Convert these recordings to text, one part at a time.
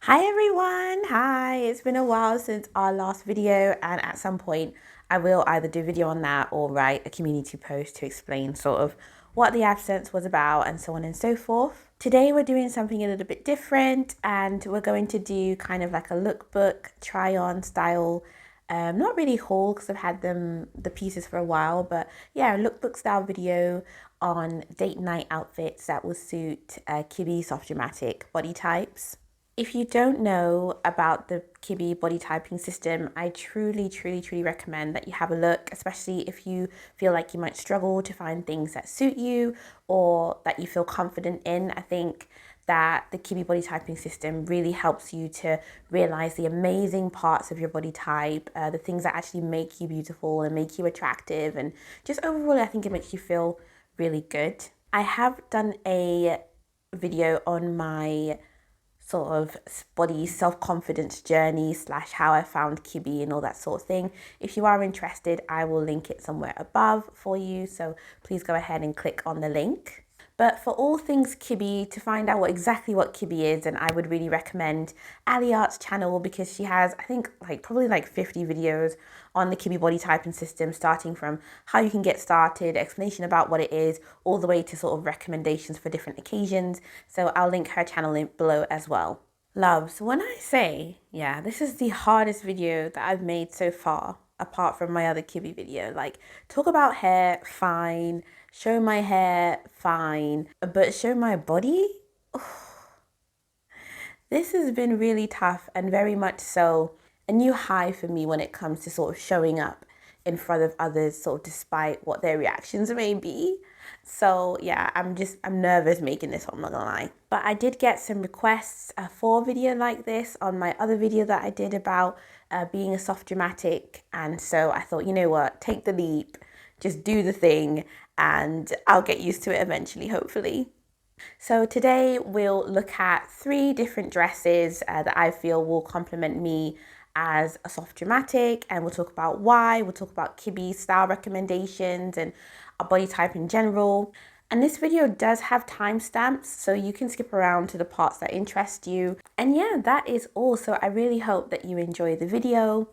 Hi everyone! Hi! It's been a while since our last video, and at some point I will either do a video on that or write a community post to explain sort of what the absence was about and so on and so forth. Today we're doing something a little bit different, and we're going to do kind of like a lookbook try on style. Not really haul because I've had the pieces for a while, but yeah, lookbook style video on date night outfits that will suit Kibbe soft dramatic body types. If you don't know about the Kibbe body typing system, I truly recommend that you have a look, especially if you feel like you might struggle to find things that suit you or that you feel confident in. I think that the Kibbe body typing system really helps you to realize the amazing parts of your body type, the things that actually make you beautiful and make you attractive, and just overall, I think it makes you feel really good. I have done a video on my sort of body self-confidence journey / how I found Kibbe and all that sort of thing. If you are interested, I will link it somewhere above for you, so please go ahead and click on the link. But for all things Kibbe, to find out exactly what Kibbe is, and I would really recommend Ali Art's channel, because she has, I think, probably 50 videos on the Kibbe body typing system, starting from how you can get started, explanation about what it is, all the way to sort of recommendations for different occasions. So I'll link her channel link below as well. Loves, when I say, yeah, this is the hardest video that I've made so far, apart from my other Kibbe video. Like, talk about hair, fine. Show my hair, fine. But show my body? This has been really tough, and very much so a new high for me when it comes to sort of showing up in front of others, sort of despite what their reactions may be. So yeah, I'm nervous making this one, I'm not gonna lie. But I did get some requests for a video like this on my other video that I did about being a soft dramatic, and so I thought, you know what, take the leap, just do the thing, and I'll get used to it eventually, hopefully. So today we'll look at 3 different dresses that I feel will complement me as a soft dramatic, and we'll talk about why, we'll talk about Kibbe style recommendations and a body type in general. And this video does have timestamps, so you can skip around to the parts that interest you. And yeah, that is all. So I really hope that you enjoy the video.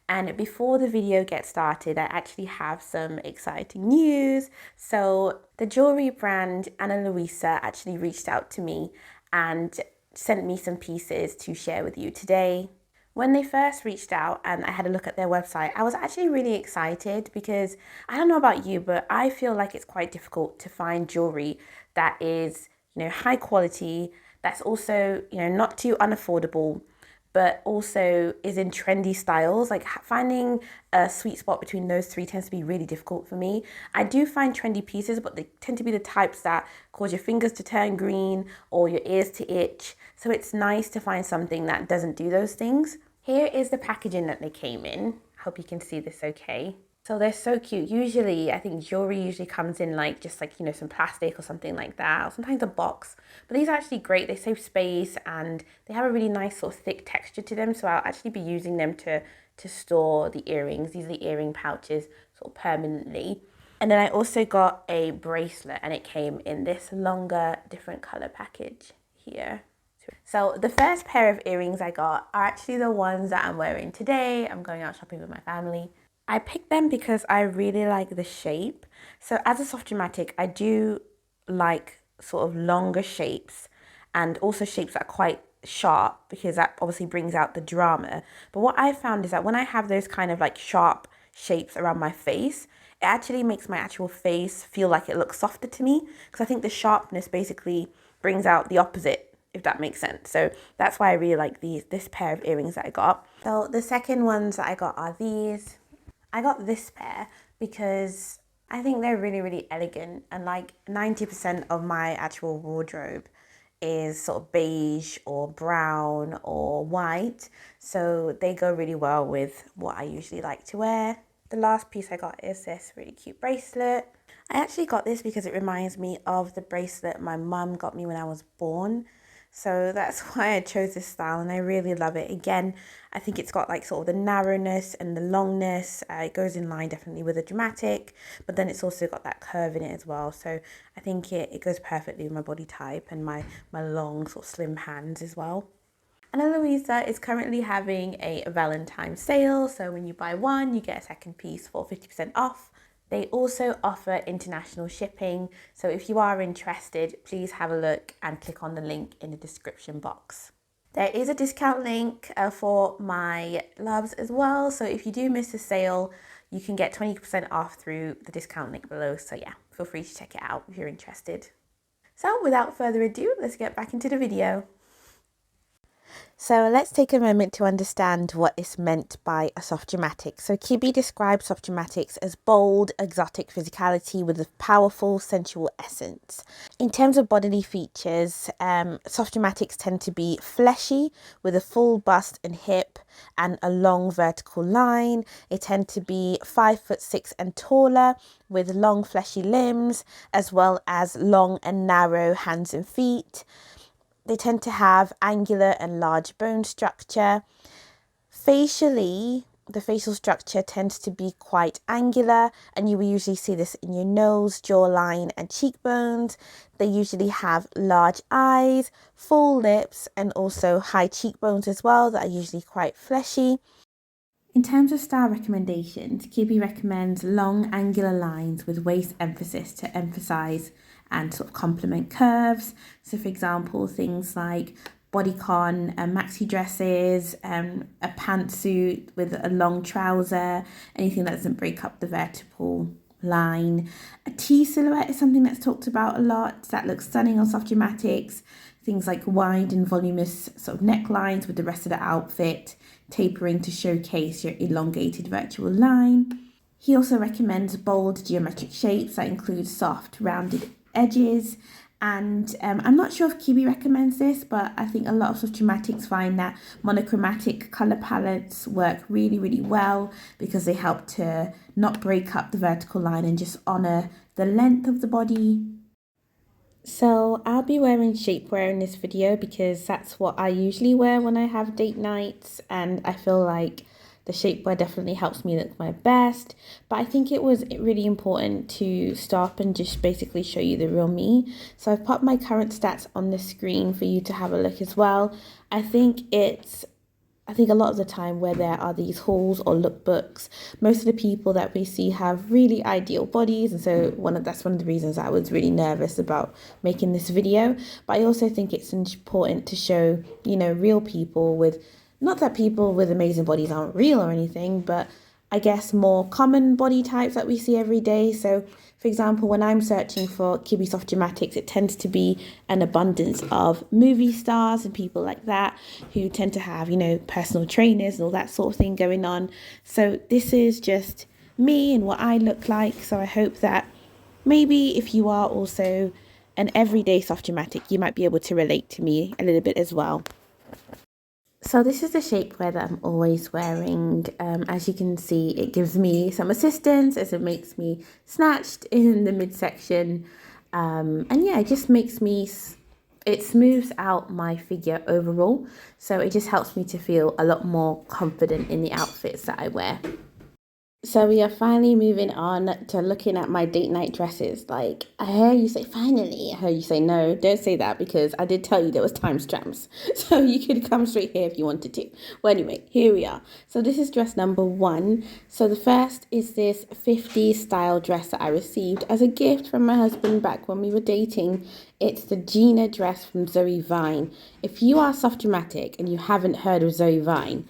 And before the video gets started, I actually have some exciting news. So the jewelry brand Ana Luisa actually reached out to me and sent me some pieces to share with you today. When they first reached out and I had a look at their website, I was actually really excited because I don't know about you, but I feel like it's quite difficult to find jewelry that is, high quality, that's also, not too unaffordable, but also is in trendy styles. Like, finding a sweet spot between those 3 tends to be really difficult for me. I do find trendy pieces, but they tend to be the types that cause your fingers to turn green or your ears to itch. So it's nice to find something that doesn't do those things. Here is the packaging that they came in. Hope you can see this okay. So they're so cute. Usually, I think jewelry usually comes in just some plastic or something like that, or sometimes a box. But these are actually great. They save space and they have a really nice sort of thick texture to them. So I'll actually be using them to store the earrings. These are the earring pouches sort of permanently. And then I also got a bracelet, and it came in this longer, different color package here. So the first pair of earrings I got are actually the ones that I'm wearing today. I'm going out shopping with my family. I picked them because I really like the shape. So as a soft dramatic, I do like sort of longer shapes, and also shapes that are quite sharp, because that obviously brings out the drama. But what I found is that when I have those kind of sharp shapes around my face, it actually makes my actual face feel like it looks softer to me, because I think the sharpness basically brings out the opposite, if that makes sense. So that's why I really like this pair of earrings that I got. So the second ones that I got are these. I got this pair because I think they're really elegant, and 90% of my actual wardrobe is sort of beige or brown or white, so they go really well with what I usually like to wear. The last piece I got is this really cute bracelet. I actually got this because it reminds me of the bracelet my mum got me when I was born. So that's why I chose this style, and I really love it. Again, I think it's got sort of the narrowness and the longness. It goes in line definitely with a dramatic, but then it's also got that curve in it as well. So I think it goes perfectly with my body type and my long sort of slim hands as well. And Luisa is currently having a Valentine's sale, so when you buy one, you get a second piece for 50% off. They also offer international shipping, so if you are interested, please have a look and click on the link in the description box. There is a discount link for my loves as well, so if you do miss the sale, you can get 20% off through the discount link below. So yeah, feel free to check it out if you're interested. So without further ado, let's get back into the video. So let's take a moment to understand what is meant by a soft dramatic. So Kibbe describes soft dramatics as bold, exotic physicality with a powerful, sensual essence. In terms of bodily features, soft dramatics tend to be fleshy with a full bust and hip and a long vertical line. They tend to be 5'6" and taller with long fleshy limbs, as well as long and narrow hands and feet. They tend to have angular and large bone structure. Facially, the facial structure tends to be quite angular, and you will usually see this in your nose, jawline, and cheekbones. They usually have large eyes, full lips, and also high cheekbones as well that are usually quite fleshy. In terms of style recommendations, Kibbe recommends long angular lines with waist emphasis to emphasize and sort of complement curves. So for example, things like bodycon, maxi dresses, a pantsuit with a long trouser, anything that doesn't break up the vertical line. A T silhouette is something that's talked about a lot. That looks stunning on soft dramatics. Things like wide and voluminous sort of necklines with the rest of the outfit, tapering to showcase your elongated vertical line. He also recommends bold geometric shapes that include soft, rounded edges. And I'm not sure if Kibbe recommends this, but I think a lot of soft dramatics find that monochromatic colour palettes work really, really well because they help to not break up the vertical line and just honour the length of the body. So I'll be wearing shapewear in this video because that's what I usually wear when I have date nights, and I feel like the shapewear definitely helps me look my best. But I think it was really important to stop and just basically show you the real me. So I've popped my current stats on the screen for you to have a look as well. I think a lot of the time where there are these hauls or lookbooks, most of the people that we see have really ideal bodies, and so that's one of the reasons I was really nervous about making this video. But I also think it's important to show, real people with, not that people with amazing bodies aren't real or anything, but I guess more common body types that we see every day. So for example, when I'm searching for Kibbe soft dramatics, it tends to be an abundance of movie stars and people like that who tend to have, personal trainers and all that sort of thing going on. So this is just me and what I look like. So I hope that maybe if you are also an everyday soft dramatic, you might be able to relate to me a little bit as well. So this is the shapewear that I'm always wearing. As you can see, it gives me some assistance as it makes me snatched in the midsection. And yeah, it just makes me, it smooths out my figure overall. So it just helps me to feel a lot more confident in the outfits that I wear. So we are finally moving on to looking at my date night dresses. Like, I heard you say finally. I heard you say no. Don't say that because I did tell you there was time stamps. So you could come straight here if you wanted to. Well, anyway, here we are. So this is dress number 1. So the first is this 50s style dress that I received as a gift from my husband back when we were dating. It's the Gina dress from Zoe Vine. If you are soft dramatic and you haven't heard of Zoe Vine,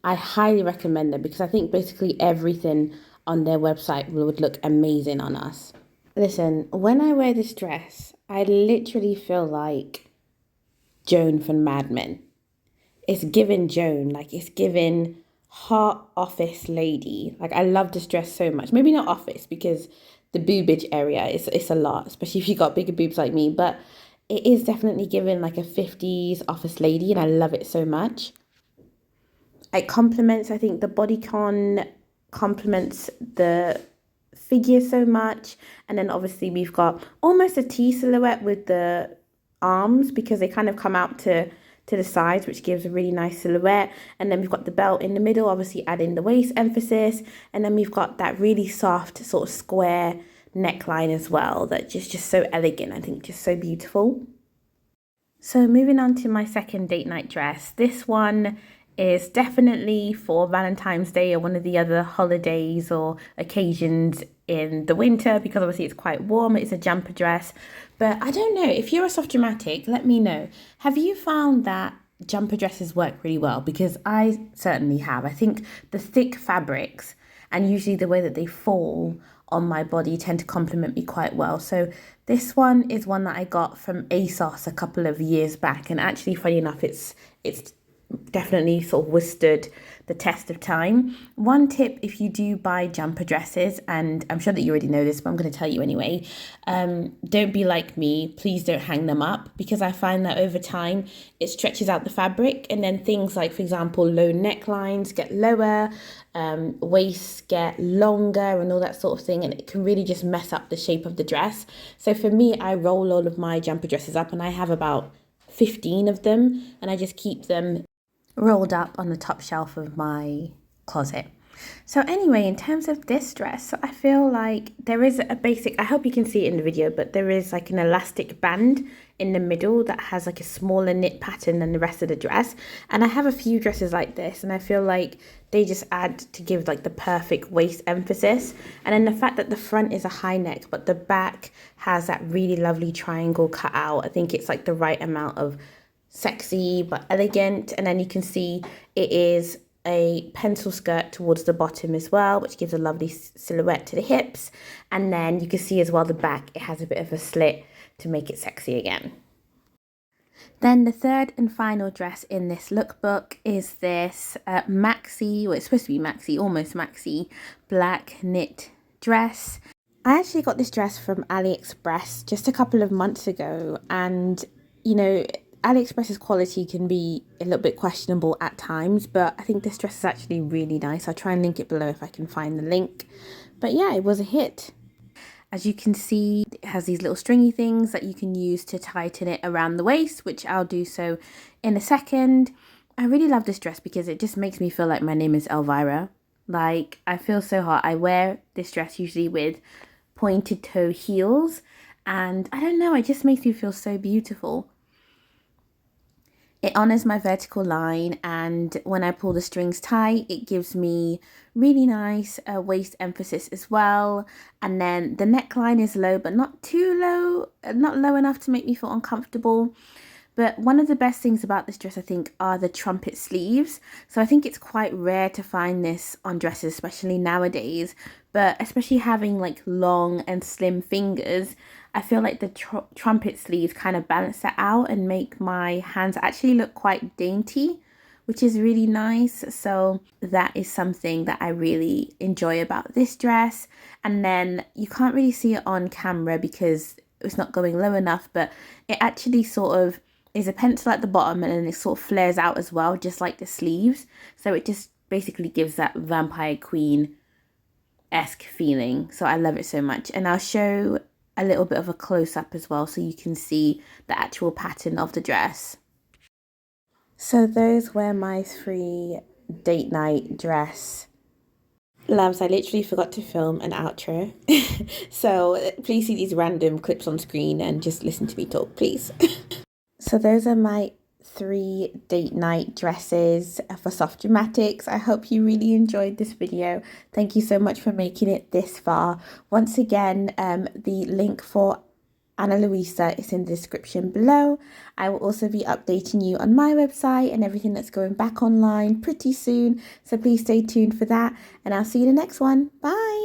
I highly recommend them because I think basically everything on their website would look amazing on us. Listen, when I wear this dress, I literally feel like Joan from Mad Men. It's given Joan, like it's given hot office lady. Like I love this dress so much. Maybe not office because the boobage area it's a lot, especially if you got bigger boobs like me. But it is definitely given like a 50s office lady, and I love it so much. It complements, I think the bodycon complements the figure so much. And then obviously we've got almost a T silhouette with the arms because they kind of come out to the sides, which gives a really nice silhouette. And then we've got the belt in the middle, obviously adding the waist emphasis. And then we've got that really soft sort of square neckline as well that just so elegant, I think just so beautiful. So moving on to my second date night dress. This one is definitely for Valentine's Day or one of the other holidays or occasions in the winter, because obviously it's quite warm. It's a jumper dress. But I don't know, if you're a soft dramatic, let me know. Have you found that jumper dresses work really well? Because I certainly have. I think the thick fabrics and usually the way that they fall on my body tend to complement me quite well. So this one is one that I got from Asos a couple of years back, and actually, funny enough, it's definitely sort of withstood the test of time. One tip, if you do buy jumper dresses, and I'm sure that you already know this, but I'm going to tell you anyway, don't be like me. Please don't hang them up, because I find that over time it stretches out the fabric, and then things like, for example, low necklines get lower, waists get longer and all that sort of thing, and it can really just mess up the shape of the dress. So for me, I roll all of my jumper dresses up, and I have about 15 of them, and I just keep them rolled up on the top shelf of my closet. So anyway, in terms of this dress, I feel like there is a basic, I hope you can see it in the video, but there is like an elastic band in the middle that has like a smaller knit pattern than the rest of the dress. And I have a few dresses like this, and I feel like they just add to give like the perfect waist emphasis. And then the fact that the front is a high neck, but the back has that really lovely triangle cut out. I think it's like the right amount of sexy but elegant. And then you can see it is a pencil skirt towards the bottom as well, which gives a lovely silhouette to the hips. And then you can see as well the back, it has a bit of a slit to make it sexy again. Then the third and final dress in this lookbook is this maxi, well, it's supposed to be maxi, almost maxi, black knit dress. I actually got this dress from AliExpress just a couple of months ago, and you know, AliExpress's quality can be a little bit questionable at times, but I think this dress is actually really nice. I'll try and link it below if I can find the link. But yeah, it was a hit. As you can see, it has these little stringy things that you can use to tighten it around the waist, which I'll do so in a second. I really love this dress because it just makes me feel like my name is Elvira. Like, I feel so hot. I wear this dress usually with pointed toe heels, and I don't know, it just makes me feel so beautiful. It honors my vertical line, and when I pull the strings tight, it gives me really nice waist emphasis as well. And then the neckline is low, but not too low, not low enough to make me feel uncomfortable. But one of the best things about this dress, I think, are the trumpet sleeves. So I think it's quite rare to find this on dresses, especially nowadays. But especially having like long and slim fingers, I feel like the trumpet sleeves kind of balance that out and make my hands actually look quite dainty, which is really nice. So that is something that I really enjoy about this dress. And then you can't really see it on camera because it's not going low enough, but it actually sort of is a pencil at the bottom, and then it sort of flares out as well, just like the sleeves. So it just basically gives that vampire queen-esque feeling. So I love it so much. And I'll show a little bit of a close-up as well so you can see the actual pattern of the dress. So those were my 3 date night dress loves. I literally forgot to film an outro. So please see these random clips on screen and just listen to me talk, please. So those are my 3 date night dresses for soft dramatics. I hope you really enjoyed this video. Thank you so much for making it this far. Once again, the link for Ana Luisa is in the description below. I will also be updating you on my website and everything that's going back online pretty soon. So please stay tuned for that, and I'll see you in the next one. Bye.